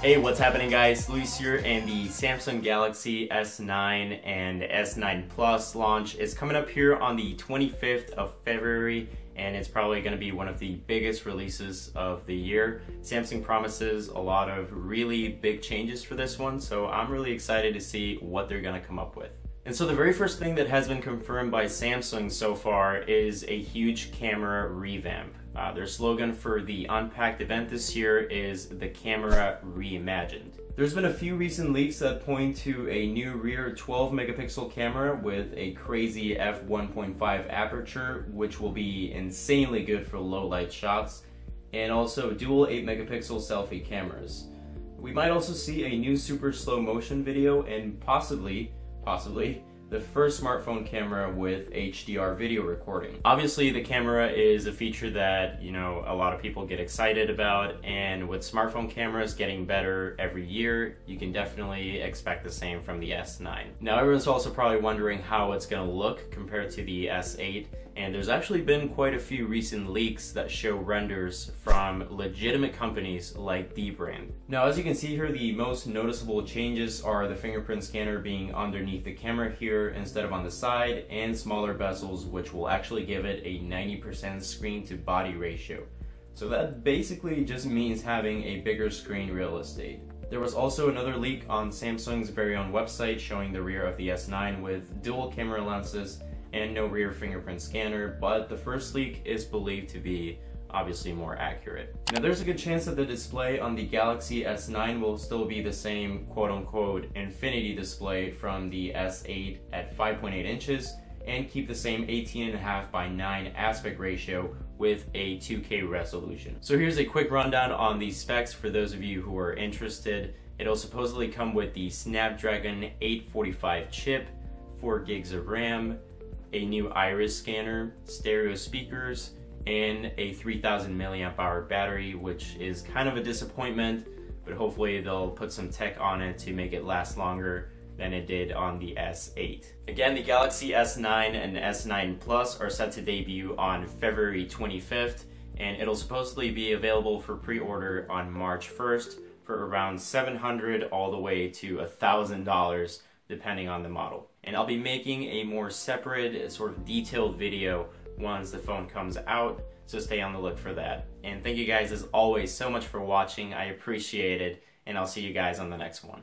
Hey, what's happening guys? Luis here, and the Samsung Galaxy S9 and S9 Plus launch is coming up here on the 25th of February, and it's probably going to be one of the biggest releases of the year. Samsung promises a lot of really big changes for this one, so I'm really excited to see what they're going to come up with. And so the very first thing that has been confirmed by Samsung so far is a huge camera revamp. Their slogan for the Unpacked event this year is the camera reimagined. There's been a few recent leaks that point to a new rear 12 megapixel camera with a crazy f1.5 aperture, which will be insanely good for low light shots, and also dual 8 megapixel selfie cameras. We might also see a new super slow motion video and possibly the first smartphone camera with HDR video recording. Obviously, the camera is a feature that, a lot of people get excited about, and with smartphone cameras getting better every year, you can definitely expect the same from the S9. Now, everyone's also probably wondering how it's gonna look compared to the S8, and there's actually been quite a few recent leaks that show renders from legitimate companies like Dbrand. Now, as you can see here, the most noticeable changes are the fingerprint scanner being underneath the camera here instead of on the side, and smaller bezels, which will actually give it a 90% screen to body ratio. So that basically just means having a bigger screen real estate. There was also another leak on Samsung's very own website showing the rear of the S9 with dual camera lenses and no rear fingerprint scanner, but the first leak is believed to be obviously more accurate. Now, there's a good chance that the display on the Galaxy S9 will still be the same quote-unquote infinity display from the S8 at 5.8 inches and keep the same 18.5 by 9 aspect ratio with a 2K resolution. So here's a quick rundown on the specs for those of you who are interested. It'll supposedly come with the Snapdragon 845 chip, 4 gigs of RAM, a new iris scanner, stereo speakers, and a 3000 milliamp hour battery, which is kind of a disappointment, but hopefully they'll put some tech on it to make it last longer than it did on the S8. Again, the Galaxy S9 and S9 Plus are set to debut on February 25th, and it'll supposedly be available for pre-order on March 1st for around $700 all the way to $1,000 depending on the model. And I'll be making a more separate, sort of detailed video once the phone comes out, so stay on the look for that. And thank you guys as always so much for watching. I appreciate it, and I'll see you guys on the next one.